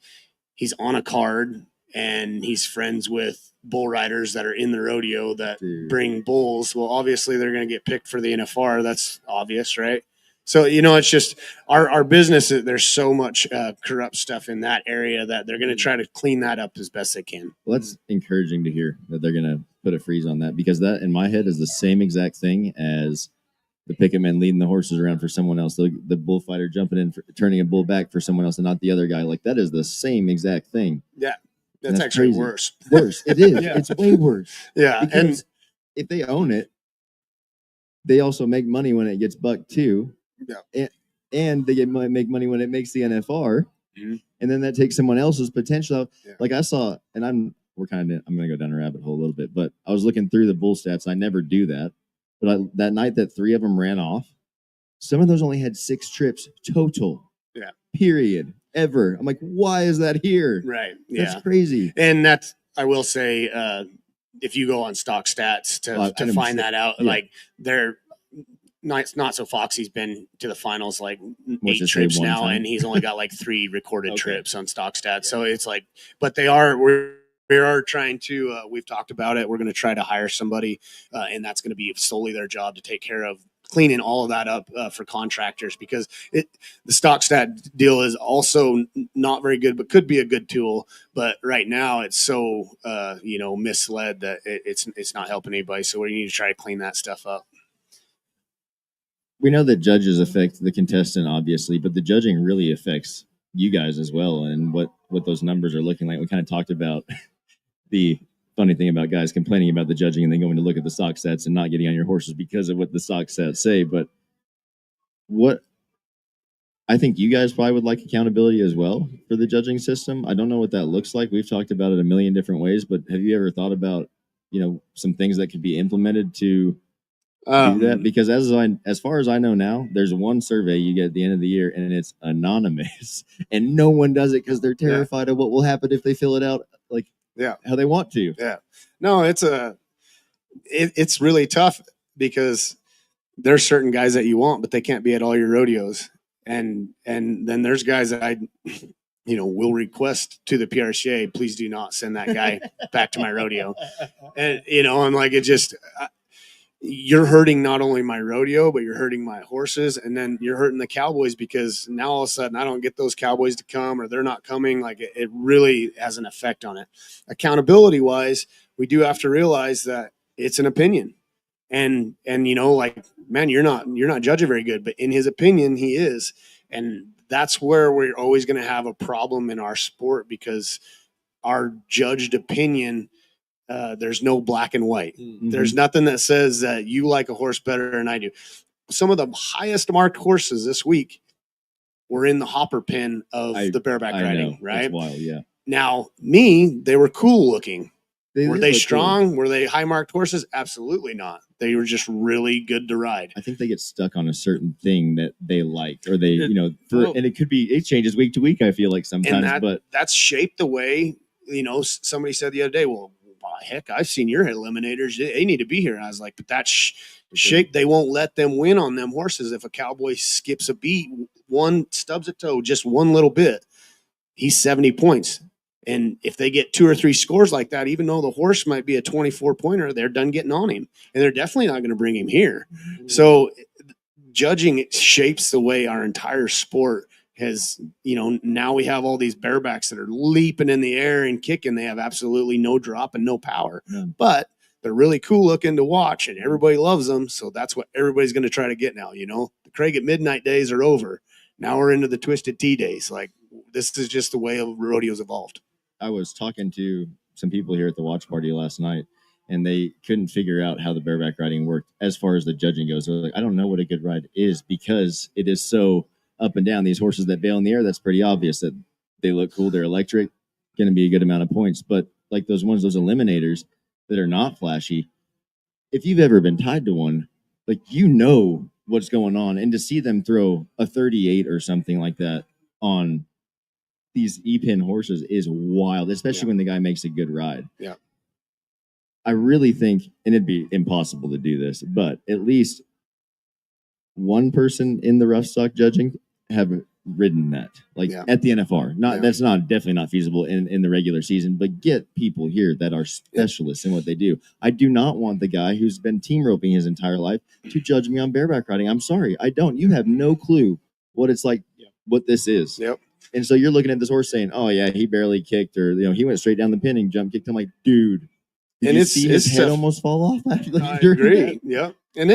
He's on a card and he's friends with bull riders that are in the rodeo that bring bulls. Well, obviously they're going to get picked for the NFR. That's obvious, right? So, it's just our business. There's so much corrupt stuff in that area that they're going to try to clean that up as best they can. Well, that's encouraging to hear that they're going to put a freeze on that, because that in my head is the same exact thing as the picket men leading the horses around for someone else, the bullfighter jumping in, turning a bull back for someone else and not the other guy. Like, that is the same exact thing. Yeah, that's actually crazy. worse. Worse. It is. Yeah. It's way worse. Yeah, Because and if they own it, they also make money when it gets bucked too. Yeah. And they make money when it makes the NFR. Mhm. And then that takes someone else's potential out. Yeah. Like I saw, and I'm going to go down a rabbit hole a little bit, but I was looking through the bull stats. I never do that. But that night that 3 of them ran off, some of those only had 6 trips total. Yeah. Period. Ever. I'm like, why is that here? Right. Yeah. That's crazy. And that's, I will say, if you go on stock stats to find that out, yeah. like they're not so Foxy's been to the finals like What's 8 his trips name, one now, time? and he's only got like 3 recorded Okay. trips on stock stats. So it's like, but we are trying to. We've talked about it. We're going to try to hire somebody, and that's going to be solely their job to take care of cleaning all of that up for contractors, because the stock stat deal is also not very good, but could be a good tool. But right now it's so misled that it's not helping anybody. So we need to try to clean that stuff up. We know that judges affect the contestant, obviously, but the judging really affects you guys as well, and what those numbers are looking like. We kind of talked about the funny thing about guys complaining about the judging and then going to look at the stock sets and not getting on your horses because of what the stock sets say. But what I think you guys probably would like accountability as well for the judging system. I don't know what that looks like. We've talked about it a million different ways, but have you ever thought about, some things that could be implemented to do that? Because as far as I know now, there's one survey you get at the end of the year and it's anonymous, and no one does it because they're terrified of what will happen if they fill it out how they want to. Yeah. No, it's really tough, because there's certain guys that you want, but they can't be at all your rodeos. And then there's guys that I will request to the PRCA, please do not send that guy back to my rodeo. And, I'm like, you're hurting not only my rodeo, but you're hurting my horses. And then you're hurting the cowboys, because now all of a sudden I don't get those cowboys to come, or they're not coming. Like, it really has an effect on it. Accountability wise, we do have to realize that it's an opinion. And man, you're not judging very good, but in his opinion, he is. And that's where we're always going to have a problem in our sport, because our judged opinion, there's no black and white. Mm-hmm. There's nothing that says that you like a horse better than I do. Some of the highest marked horses this week were in the hopper pen of the bareback riding, know. right? That's wild, yeah. Now, they were cool looking. Were they strong? Cool. Were they high marked horses? Absolutely not. They were just really good to ride. I think they get stuck on a certain thing that they like, or they, and it changes week to week. I feel like sometimes, but that's shaped the way. Somebody said the other day, well, heck, I've seen your eliminators. They need to be here. And I was like, but that's shape. They won't let them win on them horses. If a cowboy skips a beat, stubs a toe, just one little bit, he's 70 points. And if they get 2 or 3 scores like that, even though the horse might be a 24 pointer, they're done getting on him, and they're definitely not going to bring him here. Mm-hmm. So judging shapes the way our entire sport has, now we have all these barebacks that are leaping in the air and kicking. They have absolutely no drop and no power, but they're really cool looking to watch, and everybody loves them. So that's what everybody's going to try to get now. The Craig at midnight days are over. Now we're into the Twisted Tea days. Like, this is just the way of rodeos evolved. I was talking to some people here at the watch party last night, and they couldn't figure out how the bareback riding worked as far as the judging goes. They're like, I don't know what a good ride is, because it is so up and down. These horses that bail in the air, that's pretty obvious that they look cool, they're electric, going to be a good amount of points. But like those eliminators that are not flashy, if you've ever been tied to one, like, what's going on. And to see them throw a 38 or something like that on these E-pin horses is wild, especially when the guy makes a good ride. Yeah. I really think, and it'd be impossible to do this, but at least one person in the rough stock judging have ridden that, like Yeah. at the NFR. Not Yeah. That's not definitely not feasible in the regular season, but get people here that are specialists in what they do. I do not want the guy who's been team roping his entire life to judge me on bareback riding. I'm sorry, I don't. You have no clue what it's like, what this is. Yep. And so you're looking at this horse saying, "Oh yeah, he barely kicked, or he went straight down the pin and jump kicked." I'm like, dude, did And you it's- see his it's head tough. almost fall off? I during agree. that? Yeah. And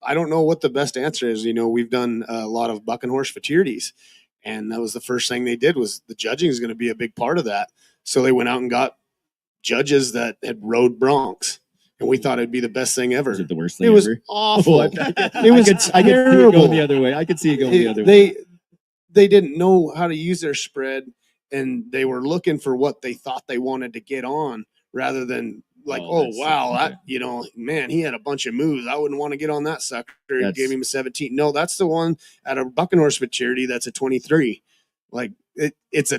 I don't know what the best answer is. We've done a lot of buck and horse futurities, and that was the first thing they did was the judging is going to be a big part of that. So they went out and got judges that had rode broncs, and we thought it'd be the best thing ever. Was it the worst thing It was ever? awful. I could It was see it terrible. going the other way. I could see it going the other way. They didn't know how to use their spread, and they were looking for what they thought they wanted to get on rather than like, Oh, oh that's wow, okay. man, he had a bunch of moves. I wouldn't want to get on that sucker. That's- Gave him a 17. No, that's the one at a buck and horse maturity. That's a 23. Like it's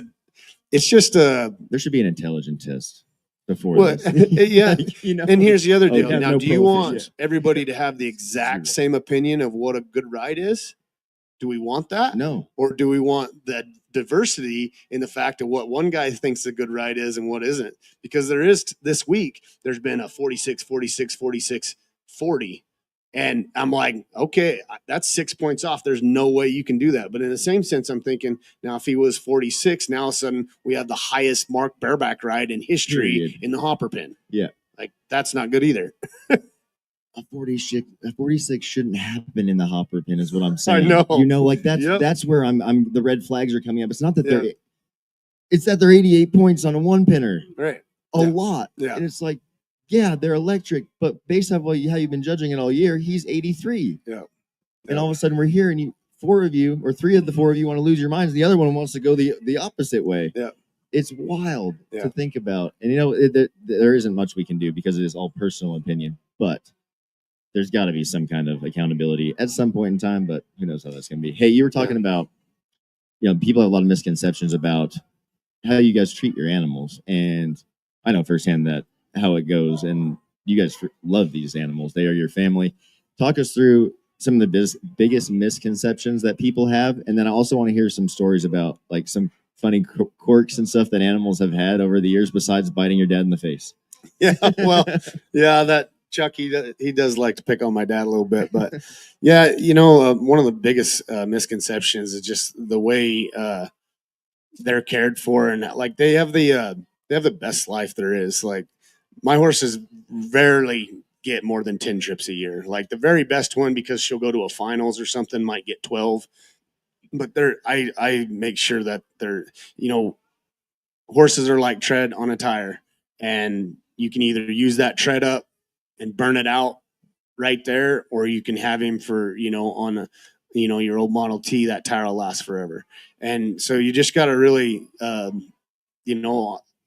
just a There should be an intelligent test before what? this. Yeah. And here's the other Oh, deal. yeah, Now, no do you prohibition. want everybody to have the exact Zero. same opinion of what a good ride is? Do we want that? No. Or do we want that diversity in the fact of what one guy thinks a good ride is and what isn't? Because there is this week, there's been a 46, 46, 46, 40. And I'm like, okay, that's 6 points off. There's no way you can do that. But in the same sense, I'm thinking now if he was 46, now all of a sudden we have the highest marked bareback ride in history Period. in the hopper pin. Yeah. Like that's not good either. A 46 shouldn't happen in the hopper pin is what I'm saying. know. Like that's Yep. that's where I'm the red flags are coming up. It's not that Yeah. it's that they're 88 points on a one pinner. Right. A Yeah. lot. Yeah. And it's like, yeah, they're electric, but based on how you've been judging it all year, he's 83. Yeah. And all of a sudden we're here and four of you or three of the four of you want to lose your minds. The other one wants to go the opposite way. Yeah. It's wild Yeah. to think about. And there isn't much we can do because it is all personal opinion, but there's got to be some kind of accountability at some point in time, but who knows how that's going to be. Hey, you were talking about, people have a lot of misconceptions about how you guys treat your animals. And I know firsthand that how it goes, and you guys love these animals. They are your family. Talk us through some of the biggest misconceptions that people have. And then I also want to hear some stories about like some funny quirks and stuff that animals have had over the years besides biting your dad in the face. Yeah. Well, yeah, that Chuck, he does like to pick on my dad a little bit, but yeah, one of the biggest misconceptions is just the way they're cared for, and like they have the best life there is. Like my horses rarely get more than 10 trips a year. Like the very best one, because she'll go to a finals or something, might get 12. But I make sure that they're, horses are like tread on a tire, and you can either use that tread up and burn it out right there, or you can have him for, on a, your old Model T, that tire will last forever. And so you just got to really, on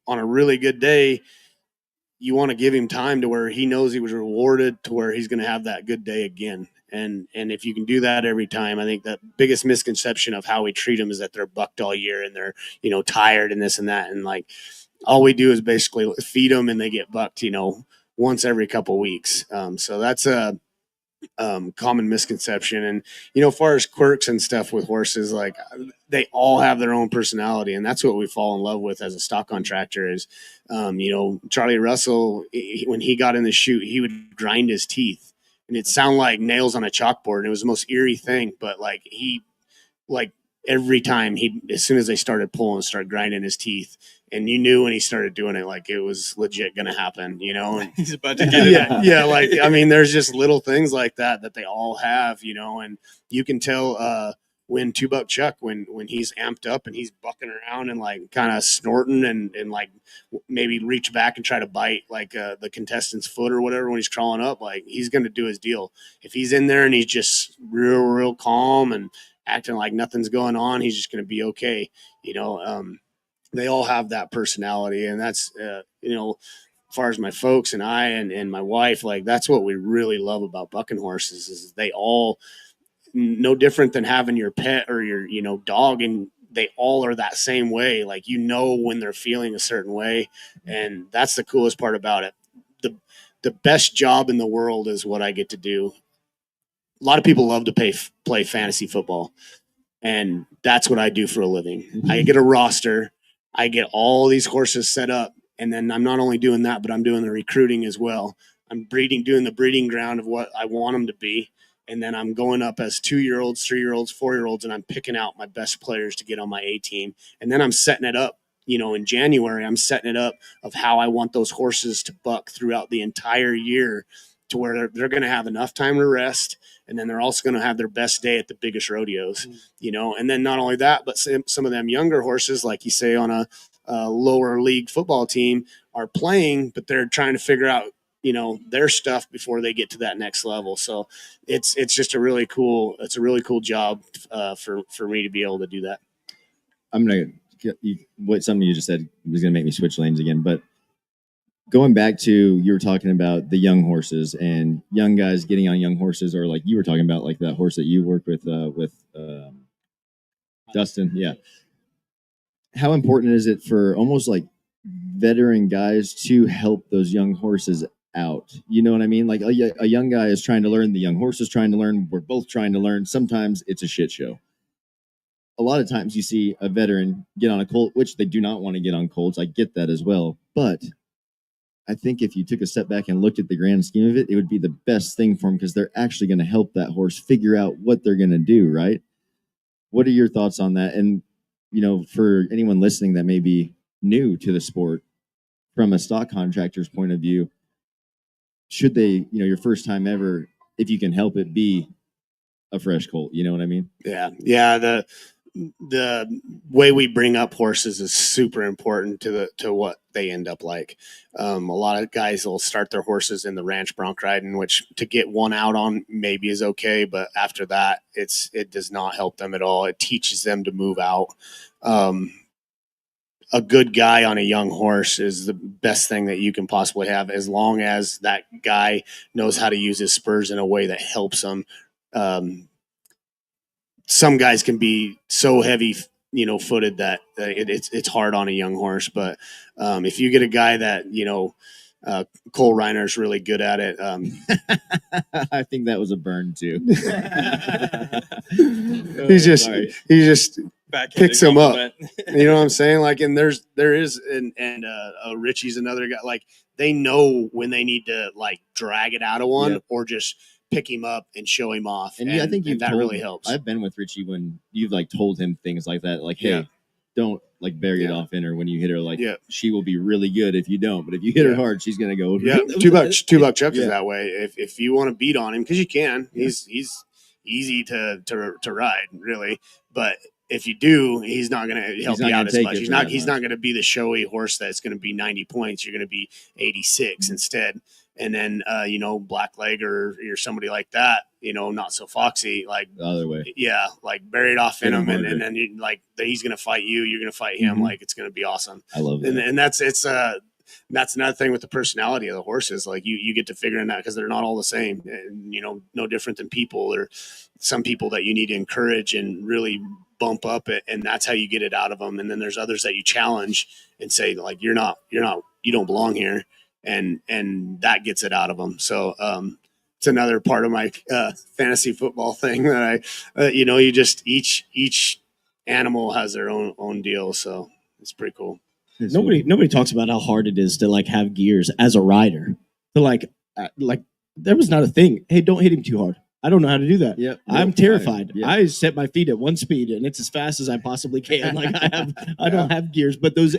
a really good day, you want to give him time to where he knows he was rewarded, to where he's going to have that good day again. And if you can do that every time, I think that biggest misconception of how we treat them is that they're bucked all year and they're, tired and this and that. And like, all we do is basically feed them and they get bucked, once every couple of weeks. So that's a common misconception. And, as far as quirks and stuff with horses, like they all have their own personality. And that's what we fall in love with as a stock contractor is, Charlie Russell, when he got in the chute, he would grind his teeth. And it sounded like nails on a chalkboard. And it was the most eerie thing. But every time as soon as they started pulling, started grinding his teeth. And you knew when he started doing it, like it was legit going to happen, And He's about to get it. Yeah. There's just little things like that they all have, and you can tell when Two-Buck Chuck, when he's amped up and he's bucking around and like kind of snorting and like maybe reach back and try to bite like the contestant's foot or whatever when he's crawling up, like he's going to do his deal. If he's in there and he's just real calm and acting like nothing's going on, he's just going to be okay, They all have that personality, and that's, as far as my folks and I and my wife, like that's what we really love about bucking horses is they all, no different than having your pet or your, dog, and they all are that same way. Like, when they're feeling a certain way, and that's the coolest part about it. The best job in the world is what I get to do. A lot of people love to play fantasy football. And that's what I do for a living. I get a roster. I get all these horses set up. And then I'm not only doing that, but I'm doing the recruiting as well. I'm doing the breeding ground of what I want them to be. And then I'm going up as 2-year-olds, 3-year-olds, 4-year-olds, and I'm picking out my best players to get on my A team. And then I'm setting it up, in January, I'm setting it up of how I want those horses to buck throughout the entire year to where they're going to have enough time to rest. And then they're also going to have their best day at the biggest rodeos, and then not only that, but some of them younger horses, like you say, on a lower league football team are playing, but they're trying to figure out, their stuff before they get to that next level. So it's just a really cool job for me to be able to do that. I'm gonna get something you just said was gonna make me switch lanes again, but going back to, you were talking about the young horses and young guys getting on young horses, or like you were talking about, like that horse that you work with Dustin. Yeah. How important is it for almost like veteran guys to help those young horses out? You know what I mean? Like a young guy is trying to learn, the young horse is trying to learn. We're both trying to learn. Sometimes it's a shit show. A lot of times you see a veteran get on a colt, which they do not want to get on colts. I get that as well. But I think if you took a step back and looked at the grand scheme of it, it would be the best thing for them, because they're actually going to help that horse figure out what they're going to do, right? What are your thoughts on that? And, for anyone listening that may be new to the sport, from a stock contractor's point of view, should they, your first time ever, if you can help it, be a fresh colt? You know what I mean? Yeah. Yeah. The way we bring up horses is super important to what they end up like. A lot of guys will start their horses in the ranch bronc riding, which to get one out on maybe is okay, but after that, it does not help them at all. It teaches them to move out. A good guy on a young horse is the best thing that you can possibly have, as long as that guy knows how to use his spurs in a way that helps him. Some guys can be so heavy, footed that it's hard on a young horse. But if you get a guy that, Cole Reiner's really good at it. I think that was a burn too. he just picks him up. You know what I'm saying? Like, and there is, and Richie's another guy. Like, they know when they need to like drag it out of one, or just pick him up and show him off. And I think that really helps. I've been with Richie when you've like told him things like that, like, hey, don't like bury it off in her when you hit her. Like, she will be really good if you don't, but if you hit her hard, she's gonna go. Yeah, $2 Chuck is that way. If you want to beat on him, because you can, he's easy to ride, really. But if you do, he's not going to help you out as much. He's not going to be the showy horse that's going to be 90 points. You're going to be 86 instead. And then, Blackleg or somebody like that, not so foxy, like the other way. Yeah. Like bury it off in him. And then he's going to fight you. You're going to fight him. Mm-hmm. Like, it's going to be awesome. I love that. And that's another thing with the personality of the horses. Like you get to figuring that, because they're not all the same, and, no different than people. There are some people that you need to encourage and really bump up it, and that's how you get it out of them. And then there's others that you challenge and say, like, you don't belong here. And that gets it out of them. So, it's another part of my, fantasy football thing that you just, each animal has their own deal. So it's pretty cool. Nobody talks about how hard it is to like have gears as a rider. To like there was not a thing. Hey, don't hit him too hard. I don't know how to do that. Yep. I'm terrified. Yep. I set my feet at one speed and it's as fast as I possibly can. Like I don't have gears, but those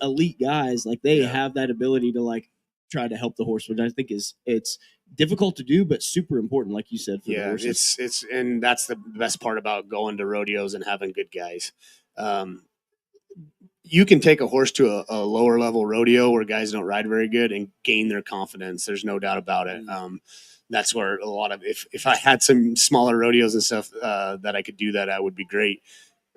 elite guys, like they have that ability to like try to help the horse, which I think it's difficult to do, but super important, like you said. For the horses. It's and that's the best part about going to rodeos and having good guys. You can take a horse to a lower level rodeo where guys don't ride very good and gain their confidence. There's no doubt about it. That's where a lot of, if I had some smaller rodeos and stuff that I could do that, would be great.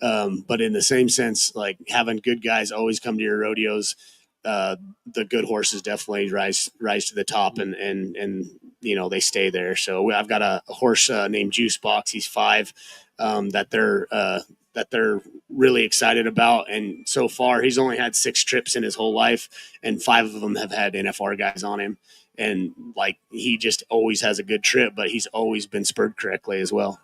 But in the same sense, like having good guys always come to your rodeos, the good horses definitely rise to the top, and they stay there. So I've got a horse named Juice Box. He's 5 that they're really excited about. And so far he's only had 6 trips in his whole life, and 5 of them have had NFR guys on him. And like, he just always has a good trip, but he's always been spurred correctly as well.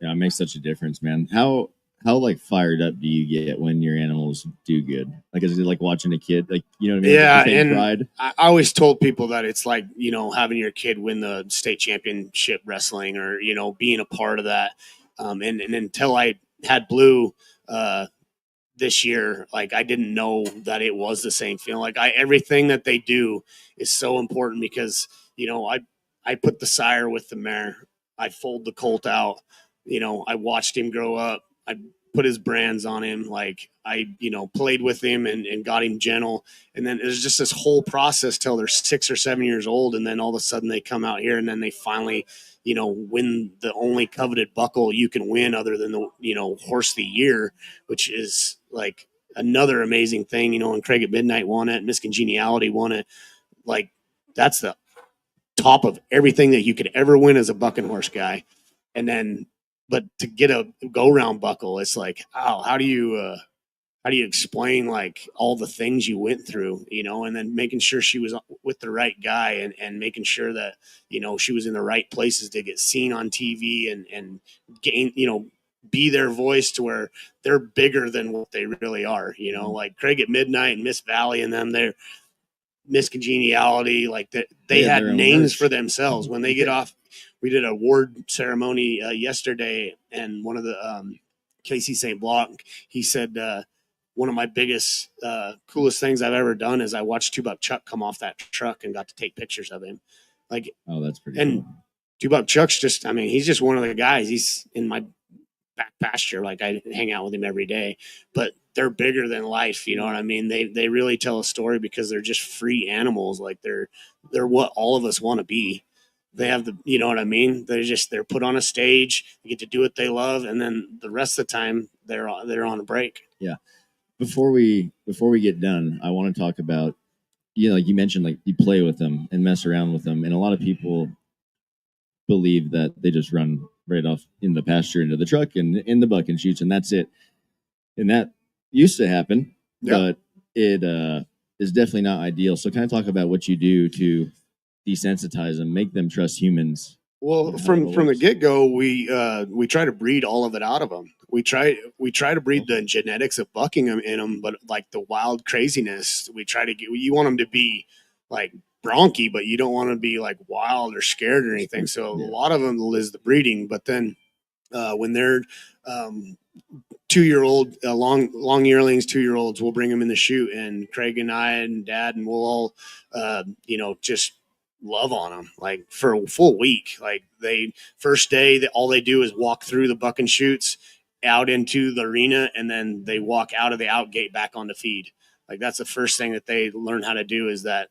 Yeah, it makes such a difference, man. How like fired up do you get when your animals do good? Like, is it like watching a kid? Like, you know what I mean? Yeah, Like, the same and pride. I always told people that it's like, having your kid win the state championship wrestling, or being a part of that. And until I had Blue this year, like, I didn't know that it was the same feeling. Like, everything that they do is so important because I put the sire with the mare, I fold the colt out, I watched him grow up, I put his brands on him, like, I played with him and got him gentle, and then there's just this whole process till they're 6 or 7 years old, and then all of a sudden they come out here and then they finally win the only coveted buckle you can win other than the horse of the year, which is like another amazing thing. And Craig at Midnight won it, Miss Congeniality won it. Like, that's the top of everything that you could ever win as a bucking horse guy. And then, but to get a go round buckle, it's like, oh, how do you explain like all the things you went through, and then making sure she was with the right guy, and making sure that, she was in the right places to get seen on TV and gain, be their voice to where they're bigger than what they really are, like Craig at Midnight and Miss Valley and them, they're Miss Congeniality, like that they had names for themselves when they get off. We did a award ceremony yesterday, and one of the Casey St. Blanc, he said, one of my biggest, coolest things I've ever done is I watched Two Buck Chuck come off that truck and got to take pictures of him. Like, Oh, that's pretty and cool. Two Buck Chuck's just, I mean, he's just one of the guys. He's in my back pasture. Like, I hang out with him every day, but they're bigger than life. You know what I mean? They really tell a story because they're just free animals. Like, they're what all of us want to be. They have the, you know what I mean? They're put on a stage, they get to do what they love, and then the rest of the time they're on a break. Yeah. Before we get done, I want to talk about, like you mentioned, like you play with them and mess around with them, and a lot of people believe that they just run right off in the pasture into the truck and in the buck and shoots, and that's it. And that used to happen, but it is definitely not ideal. So kind of talk about what you do to desensitize them, make them trust humans. Well, from the get go, we try to breed all of it out of them. We try to breed the genetics of Buckingham in them, but like the wild craziness, we try to get. You want them to be like bronky, but you don't want to be like wild or scared or anything. So a lot of them is the breeding. But then when they're 2-year-old, long yearlings, 2-year-olds, we'll bring them in the chute, and Craig and I and Dad, and we'll all just love on them like for a full week. Like, they first day, all they do is walk through the buck and shoots out into the arena, and then they walk out of the out gate back onto feed. Like, that's the first thing that they learn how to do, is that,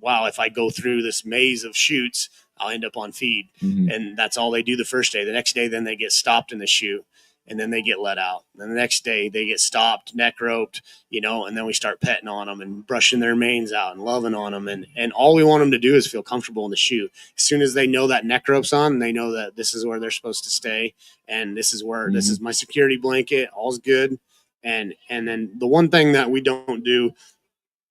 wow, if I go through this maze of shoots, I'll end up on feed. Mm-hmm. And that's all they do the first day. The next day, then they get stopped in the chute, and then they get let out. And the next day they get stopped, neck roped, and then we start petting on them and brushing their manes out and loving on them. And all we want them to do is feel comfortable in the chute. As soon as they know that neck rope's on, they know that this is where they're supposed to stay. And this is where, this is my security blanket. All's good. And then the one thing that we don't do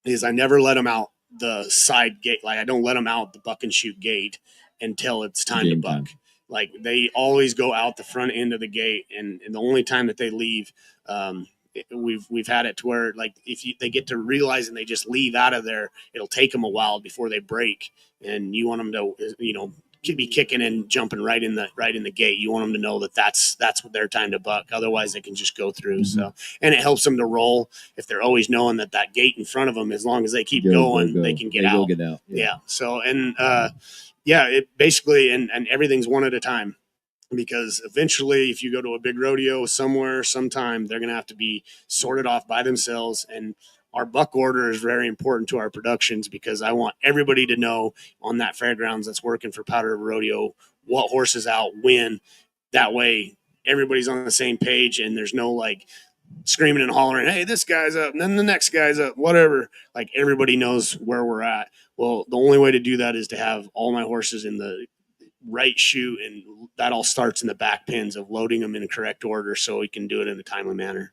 is I never let them out the side gate. Like, I don't let them out the buck and shoot gate until it's time to buck. Like, they always go out the front end of the gate, and the only time that they leave, we've had it to where, like, if they get to realize and they just leave out of there, it'll take them a while before they break, and you want them to be kicking and jumping right in the gate. You want them to know that that's their time to buck. Otherwise, they can just go through. Mm-hmm. So, and it helps them to roll if they're always knowing that gate in front of them, as long as they keep going, they can get out. Yeah. So, and it basically, and everything's one at a time, because eventually, if you go to a big rodeo somewhere, sometime, they're going to have to be sorted off by themselves. And our buck order is very important to our productions, because I want everybody to know on that fairgrounds that's working for Powder River Rodeo what horse is out when. That way, everybody's on the same page, and there's no like screaming and hollering, hey, this guy's up, and then the next guy's up, whatever. Like, everybody knows where we're at. Well, the only way to do that is to have all my horses in the right chute, and that all starts in the back pins of loading them in correct order so we can do it in a timely manner.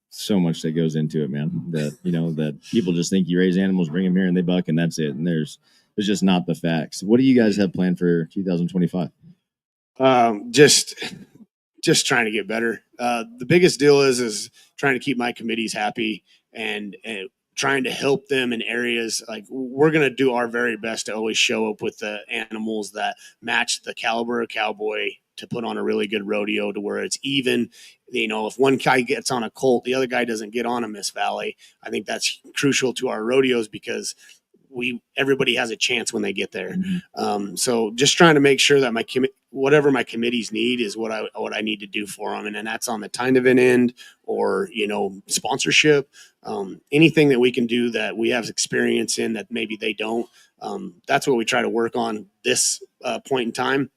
So much that goes into it, man, that that people just think you raise animals, bring them here, and they buck, and that's it. And there's just not the facts. What do you guys have planned for 2025? Just just trying to get better. The biggest deal is trying to keep my committees happy and trying to help them in areas like we're going to do our very best to always show up with the animals that match the caliber of cowboy to put on a really good rodeo to where it's even. If one guy gets on a colt, the other guy doesn't get on a Miss Valley. I think that's crucial to our rodeos because everybody has a chance when they get there. So just trying to make sure that whatever my committees need is what I need to do for them. And then that's on the time event end or, sponsorship, anything that we can do that we have experience in that maybe they don't. That's what we try to work on this point in time.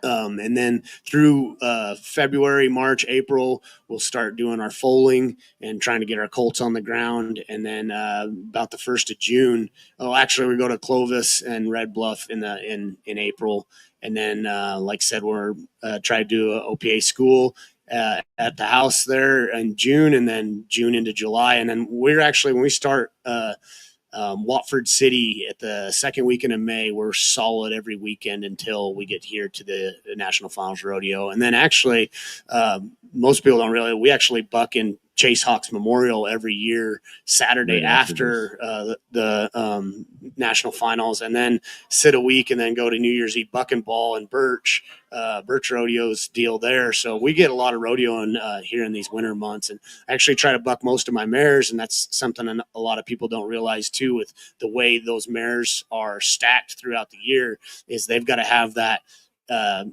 And then through February, March, April, we'll start doing our foaling and trying to get our colts on the ground. And then about the 1st of June, we go to Clovis and Red Bluff in April. And then, like I said, we're trying to do an OPA school at the house there in June, and then June into July. And then we're actually, when we start Watford City at the second weekend of May, we're solid every weekend until we get here to the National Finals Rodeo. And then actually, most people don't realize we actually buck in Chase Hawks Memorial every year, Saturday after the National Finals, and then sit a week and then go to New Year's Eve Buck and Ball and Birch Rodeo's deal there. So we get a lot of rodeoing here in these winter months, and I actually try to buck most of my mares, and that's something a lot of people don't realize too, with the way those mares are stacked throughout the year, is they've got to have that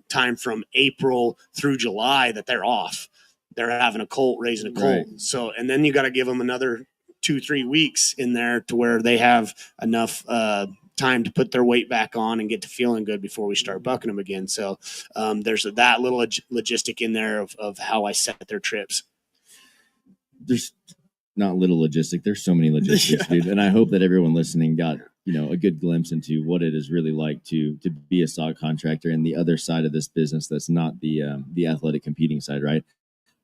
time from April through July that they're off. They're having a colt, raising a colt. Right. So, and then you got to give them another 2-3 weeks in there to where they have enough time to put their weight back on and get to feeling good before we start bucking them again. So there's that little logistic in there of how I set their trips. There's not little logistic. There's so many logistics, dude. And I hope that everyone listening got, a good glimpse into what it is really like to be a stock contractor and the other side of this business that's not the athletic competing side, right?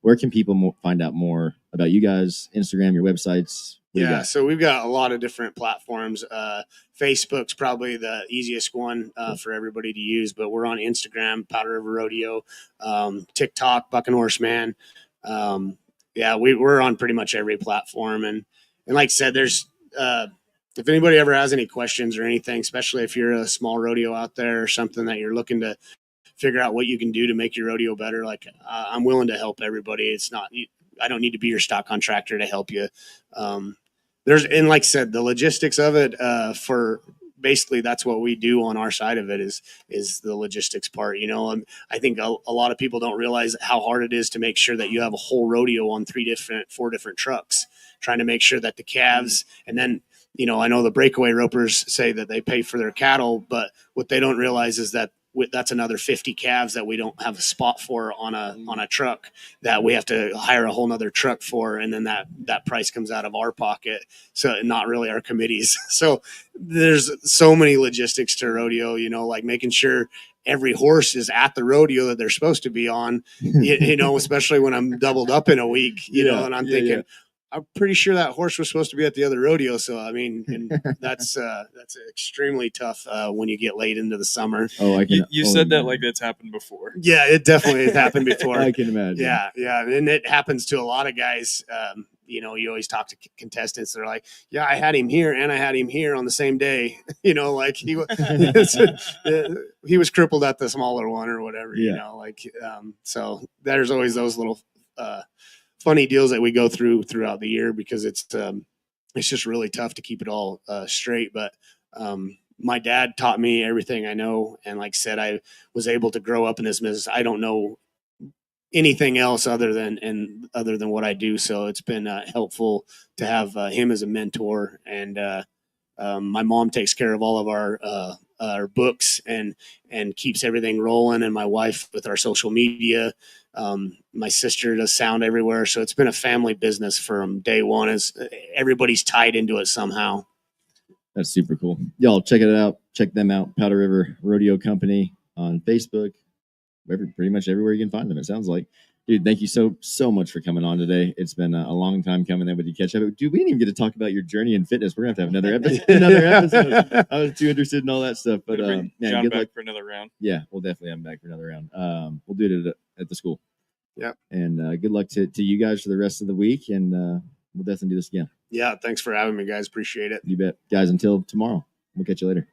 Where can people find out more about you guys? Instagram, your websites? So we've got a lot of different platforms. Facebook's probably the easiest one for everybody to use, but we're on Instagram, Powder River Rodeo, TikTok, Buck and Horseman. We're on pretty much every platform. And like I said, there's if anybody ever has any questions or anything, especially if you're a small rodeo out there or something that you're looking to figure out what you can do to make your rodeo better, I'm willing to help everybody. It's not, I don't need to be your stock contractor to help you. And like I said, the logistics of it, for basically that's what we do on our side of it is the logistics part. I think a lot of people don't realize how hard it is to make sure that you have a whole rodeo on 4 different trucks, trying to make sure that the calves, and then, I know the breakaway ropers say that they pay for their cattle, but what they don't realize is that that's another 50 calves that we don't have a spot for on a truck that we have to hire a whole nother truck for. And then that price comes out of our pocket. So not really our committees. So there's so many logistics to rodeo, like making sure every horse is at the rodeo that they're supposed to be on, especially when I'm doubled up in a week, and I'm thinking, I'm pretty sure that horse was supposed to be at the other rodeo. So, and that's extremely tough when you get late into the summer. Oh, I can. You said that like it's happened before. Yeah, it definitely has happened before. I can imagine. Yeah. And it happens to a lot of guys. You always talk to contestants. They're like, yeah, I had him here and I had him here on the same day. Like he was crippled at the smaller one or whatever, so there's always those little, funny deals that we go throughout the year because it's just really tough to keep it all straight. But my dad taught me everything I know. And like I said, I was able to grow up in this business. I don't know anything else other than what I do. So it's been helpful to have him as a mentor. And my mom takes care of all of our books and keeps everything rolling. And my wife with our social media. My sister does sound everywhere. So it's been a family business from day one. As everybody's tied into it somehow. That's super cool. Y'all check it out. Check them out. Powder River Rodeo Company on Facebook. Pretty much everywhere you can find them, it sounds like. Dude, thank you so much for coming on today. It's been a long time coming that we catch up. Dude, we didn't even get to talk about your journey in fitness. We're going to have another episode. I was too interested in all that stuff. But John good back luck for another round. Yeah, we'll definitely have him back for another round. We'll do it at the school. Yep. And good luck to you guys for the rest of the week. And we'll definitely do this again. Yeah. Thanks for having me, guys. Appreciate it. You bet. Guys, until tomorrow, we'll catch you later.